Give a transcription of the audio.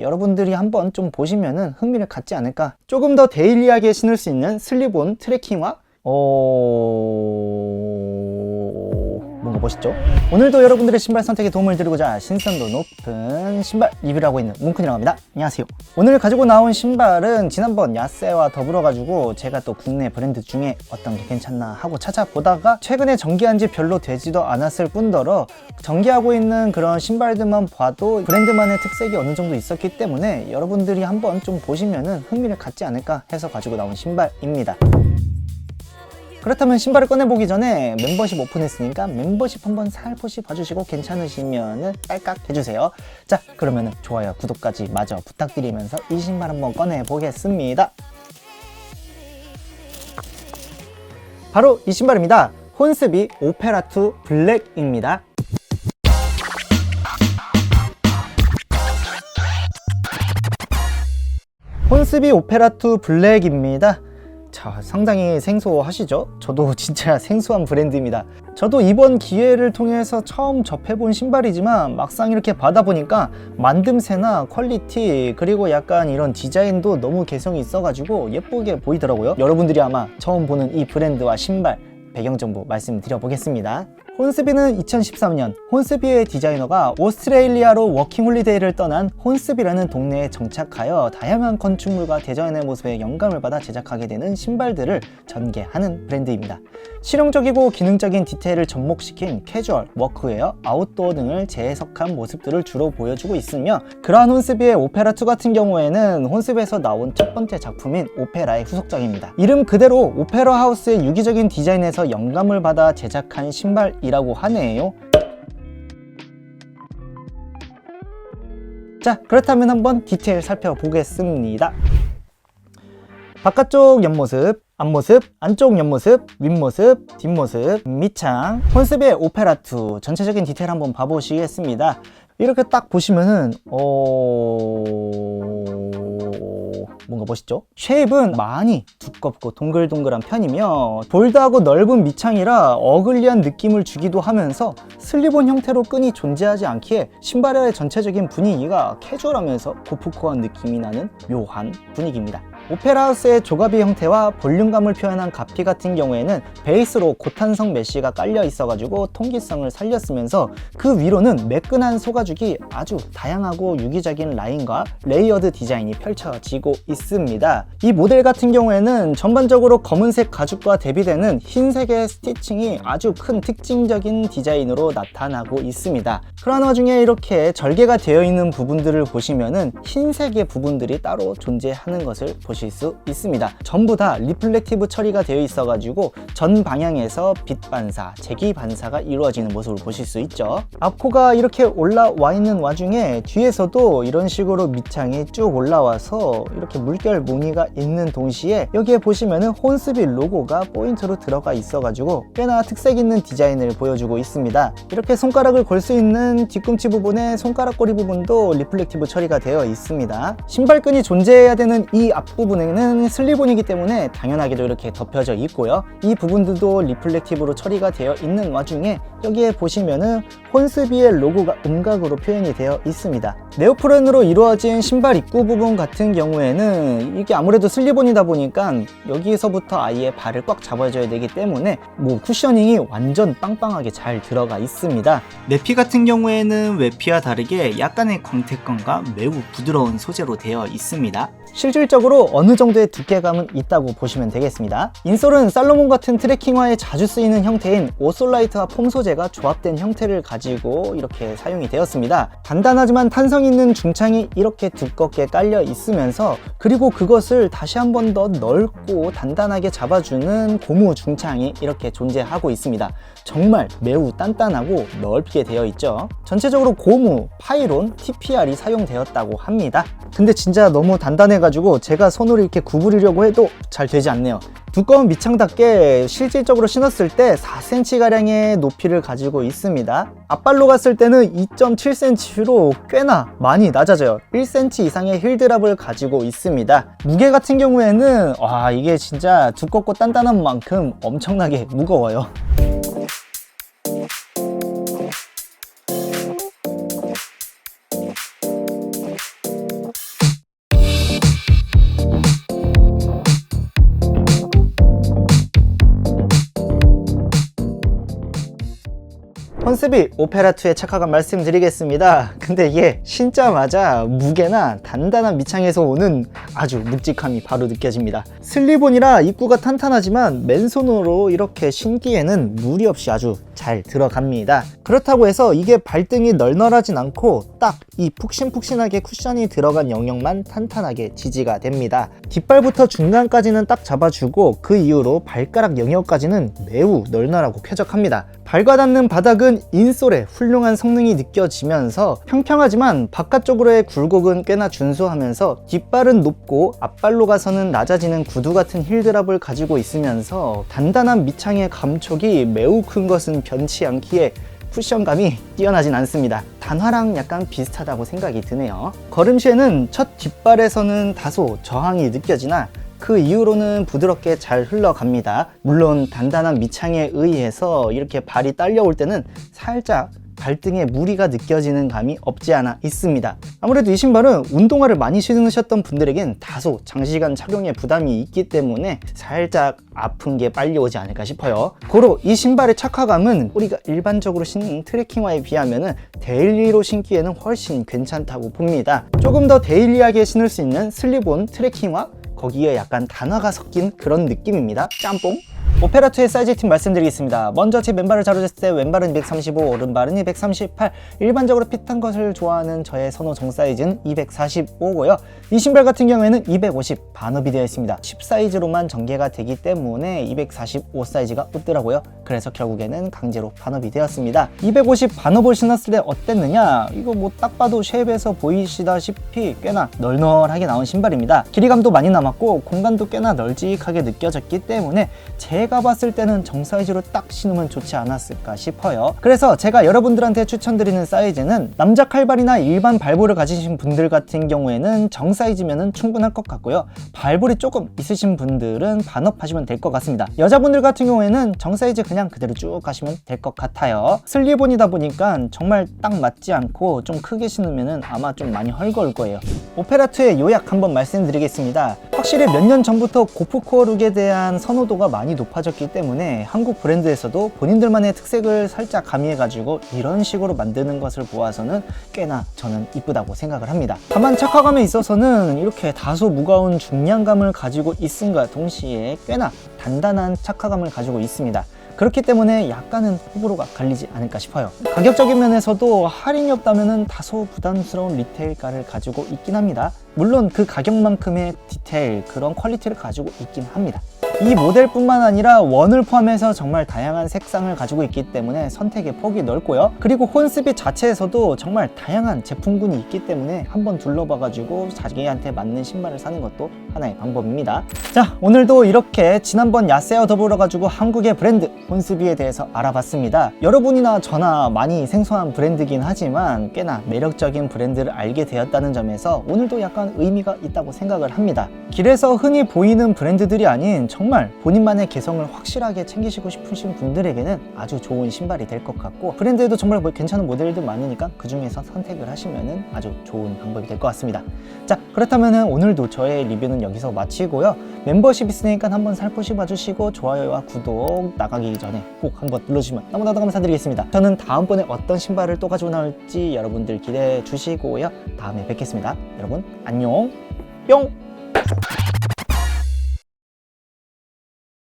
여러분들이 한번 좀 보시면은 흥미를 갖지 않을까. 조금 더 데일리하게 신을 수 있는 슬립온 트레킹화 뭔가 멋있죠? 오늘도 여러분들의 신발 선택에 도움을 드리고자 신선도 높은 신발 리뷰를 하고 있는 뭉큰이라고 합니다. 안녕하세요. 오늘 가지고 나온 신발은 지난번 야세와 더불어 가지고 제가 또 국내 브랜드 중에 어떤 게 괜찮나 하고 찾아보다가 최근에 정기한 지 별로 되지도 않았을 뿐더러 정기하고 있는 그런 신발들만 봐도 브랜드만의 특색이 어느 정도 있었기 때문에 여러분들이 한번 좀 보시면은 흥미를 갖지 않을까 해서 가지고 나온 신발입니다. 그렇다면 신발을 꺼내보기 전에 멤버십 오픈했으니까 멤버십 한번 살포시 봐주시고 괜찮으시면 딸깍 해주세요. 자, 그러면 좋아요, 구독까지 마저 부탁드리면서 이 신발 한번 꺼내보겠습니다. 바로 이 신발입니다. 혼스비 오페라2 블랙입니다. 혼스비 오페라2 블랙입니다. 자, 상당히 생소하시죠? 저도 진짜 생소한 브랜드입니다. 저도 이번 기회를 통해서 처음 접해본 신발이지만 막상 이렇게 받아보니까 만듦새나 퀄리티 그리고 약간 이런 디자인도 너무 개성이 있어가지고 예쁘게 보이더라고요. 여러분들이 아마 처음 보는 이 브랜드와 신발 배경 정보 말씀드려보겠습니다. 혼스비는 2013년 혼스비의 디자이너가 오스트레일리아로 워킹홀리데이를 떠난 혼스비라는 동네에 정착하여 다양한 건축물과 디자인의 모습에 영감을 받아 제작하게 되는 신발들을 전개하는 브랜드입니다. 실용적이고 기능적인 디테일을 접목시킨 캐주얼, 워크웨어, 아웃도어 등을 재해석한 모습들을 주로 보여주고 있으며 그러한 혼스비의 오페라2 같은 경우에는 혼스비에서 나온 첫 번째 작품인 오페라의 후속작입니다. 이름 그대로 오페라 하우스의 유기적인 디자인에서 영감을 받아 제작한 신발이라고 하네요. 자, 그렇다면 한번 디테일 살펴보겠습니다. 바깥쪽 옆모습, 앞모습, 안쪽 옆모습, 윗모습, 뒷모습, 밑창, 혼스비의 오페라2 전체적인 디테일 한번 봐보시겠습니다. 이렇게 딱 보시면은 뭔가 멋있죠? 쉐입은 많이 두껍고 동글동글한 편이며 볼드하고 넓은 밑창이라 어글리한 느낌을 주기도 하면서 슬립온 형태로 끈이 존재하지 않기에 신발의 전체적인 분위기가 캐주얼하면서 고프코한 느낌이 나는 묘한 분위기입니다. 오페라하우스의 조가비 형태와 볼륨감을 표현한 가피 같은 경우에는 베이스로 고탄성 메쉬가 깔려 있어가지고 통기성을 살렸으면서 그 위로는 매끈한 소가죽이 아주 다양하고 유기적인 라인과 레이어드 디자인이 펼쳐지고 있습니다. 이 모델 같은 경우에는 전반적으로 검은색 가죽과 대비되는 흰색의 스티칭이 아주 큰 특징적인 디자인으로 나타나고 있습니다. 그런 와중에 이렇게 절개가 되어 있는 부분들을 보시면은 흰색의 부분들이 따로 존재하는 것을 보실 수 있습니다. 전부 다 리플렉티브 처리가 되어 있어 가지고 전 방향에서 빛 반사, 재기 반사가 이루어지는 모습을 보실 수 있죠. 앞코가 이렇게 올라와 있는 와중에 뒤에서도 이런 식으로 밑창이 쭉 올라와서 이렇게 물결 무늬가 있는 동시에 여기에 보시면은 혼스비 로고가 포인트로 들어가 있어 가지고 꽤나 특색 있는 디자인을 보여주고 있습니다. 이렇게 손가락을 걸 수 있는 뒤꿈치 부분에 손가락고리 부분도 리플렉티브 처리가 되어 있습니다. 신발끈이 존재해야 되는 이 앞부분에는 슬립온이기 때문에 당연하게도 이렇게 덮여져 있고요. 이 부분들도 리플렉티브로 처리가 되어 있는 와중에 여기에 보시면은 혼스비의 로고가 음각으로 표현이 되어 있습니다. 네오프렌으로 이루어진 신발 입구 부분 같은 경우에는 이게 아무래도 슬립온이다 보니까 여기서부터 아예 발을 꽉 잡아줘야 되기 때문에 쿠셔닝이 완전 빵빵하게 잘 들어가 있습니다. 내피 같은 경우에는 외피와 다르게 약간의 광택감과 매우 부드러운 소재로 되어 있습니다. 실질적으로 어느 정도의 두께감은 있다고 보시면 되겠습니다. 인솔은 살로몬 같은 트레킹화에 자주 쓰이는 형태인 오솔라이트와 폼 소재가 조합된 형태를 가지고 이렇게 사용이 되었습니다. 단단하지만 탄성 있는 중창이 이렇게 두껍게 깔려 있으면서 그리고 그것을 다시 한 번 더 넓고 단단하게 잡아주는 고무 중창이 이렇게 존재하고 있습니다. 정말 매우 단단하고 넓게 되어 있죠. 전체적으로 고무, 파이론, TPR이 사용되었다고 합니다. 근데 진짜 너무 단단해가지고 제가 손으로 이렇게 구부리려고 해도 잘 되지 않네요. 두꺼운 밑창답게 실질적으로 신었을 때 4cm가량의 높이를 가지고 있습니다. 앞발로 갔을 때는 2.7cm로 꽤나 많이 낮아져요. 1cm 이상의 힐드랍을 가지고 있습니다. 무게 같은 경우에는 이게 진짜 두껍고 단단한 만큼 엄청나게 무거워요. 혼스비 오페라2의 착화감 말씀드리겠습니다. 근데 이게 신자마자 무게나 단단한 밑창에서 오는 아주 묵직함이 바로 느껴집니다. 슬리본이라 입구가 탄탄하지만 맨손으로 이렇게 신기에는 무리 없이 아주 잘 들어갑니다. 그렇다고 해서 이게 발등이 널널하진 않고 딱 이 푹신푹신하게 쿠션이 들어간 영역만 탄탄하게 지지가 됩니다. 뒷발부터 중간까지는 딱 잡아주고 그 이후로 발가락 영역까지는 매우 널널하고 쾌적합니다. 발과 닿는 바닥은 인솔의 훌륭한 성능이 느껴지면서 평평하지만 바깥쪽으로의 굴곡은 꽤나 준수하면서 뒷발은 높고 앞발로 가서는 낮아지는 구두 같은 힐드랍을 가지고 있으면서 단단한 밑창의 감촉이 매우 큰 것은 변치 않기에 쿠션감이 뛰어나진 않습니다. 단화랑 약간 비슷하다고 생각이 드네요. 걸음 시에는 첫 뒷발에서는 다소 저항이 느껴지나 그 이후로는 부드럽게 잘 흘러갑니다. 물론 단단한 밑창에 의해서 이렇게 발이 딸려올 때는 살짝 발등에 무리가 느껴지는 감이 없지 않아 있습니다. 아무래도 이 신발은 운동화를 많이 신으셨던 분들에겐 다소 장시간 착용에 부담이 있기 때문에 살짝 아픈 게 빨리 오지 않을까 싶어요. 고로 이 신발의 착화감은 우리가 일반적으로 신는 트레킹화에 비하면 데일리로 신기에는 훨씬 괜찮다고 봅니다. 조금 더 데일리하게 신을 수 있는 슬립온 트레킹화, 거기에 약간 단화가 섞인 그런 느낌입니다. 짬뽕! 오페라2의 사이즈 팁 말씀드리겠습니다. 먼저 제 맨발을 자로쟀을 때 왼발은 235, 오른발은 238. 일반적으로 핏한 것을 좋아하는 저의 선호 정 사이즈는 245고요. 이 신발 같은 경우에는 250 반업이 되어 있습니다. 10 사이즈로만 전개가 되기 때문에 245 사이즈가 없더라고요. 그래서 결국에는 강제로 반업이 되었습니다. 250 반업을 신었을 때 어땠느냐? 이거 뭐 딱 봐도 쉐입에서 보이시다시피 꽤나 널널하게 나온 신발입니다. 길이감도 많이 남았고 공간도 꽤나 널찍하게 느껴졌기 때문에 제가 봤을 때는 정 사이즈로 딱 신으면 좋지 않았을까 싶어요. 그래서 제가 여러분들한테 추천드리는 사이즈는 남자 칼발이나 일반 발볼을 가지신 분들 같은 경우에는 정 사이즈면 충분할 것 같고요. 발볼이 조금 있으신 분들은 반업하시면 될 것 같습니다. 여자분들 같은 경우에는 정 사이즈 그냥 그대로 쭉 가시면 될 것 같아요. 슬리본이다 보니까 정말 딱 맞지 않고 좀 크게 신으면 아마 좀 많이 헐거울 거예요. 오페라2의 요약 한번 말씀드리겠습니다. 확실히 몇 년 전부터 고프코어 룩에 대한 선호도가 많이 높아졌기 때문에 한국 브랜드에서도 본인들만의 특색을 살짝 가미해가지고 이런 식으로 만드는 것을 보아서는 꽤나 저는 이쁘다고 생각을 합니다. 다만 착화감에 있어서는 이렇게 다소 무거운 중량감을 가지고 있음과 동시에 꽤나 단단한 착화감을 가지고 있습니다. 그렇기 때문에 약간은 호불호가 갈리지 않을까 싶어요. 가격적인 면에서도 할인이 없다면 다소 부담스러운 리테일가를 가지고 있긴 합니다. 물론 그 가격만큼의 디테일, 그런 퀄리티를 가지고 있긴 합니다. 이 모델뿐만 아니라 원을 포함해서 정말 다양한 색상을 가지고 있기 때문에 선택의 폭이 넓고요. 그리고 혼스비 자체에서도 정말 다양한 제품군이 있기 때문에 한번 둘러봐가지고 자기한테 맞는 신발을 사는 것도 하나의 방법입니다. 자, 오늘도 이렇게 지난번 야세와 더불어가지고 한국의 브랜드 혼스비에 대해서 알아봤습니다. 여러분이나 저나 많이 생소한 브랜드긴 하지만 꽤나 매력적인 브랜드를 알게 되었다는 점에서 오늘도 약간 의미가 있다고 생각을 합니다. 길에서 흔히 보이는 브랜드들이 아닌 정말 본인만의 개성을 확실하게 챙기시고 싶으신 분들에게는 아주 좋은 신발이 될 것 같고, 브랜드에도 정말 괜찮은 모델들 많으니까 그 중에서 선택을 하시면 아주 좋은 방법이 될 것 같습니다. 자, 그렇다면 오늘도 저의 리뷰는 여기서 마치고요. 멤버십 있으니까 한번 살포시 봐주시고 좋아요와 구독 나가기 전에 꼭 한번 눌러주시면 너무나도 감사드리겠습니다. 저는 다음번에 어떤 신발을 또 가지고 나올지 여러분들 기대해 주시고요. 다음에 뵙겠습니다. 여러분 안녕. 뿅.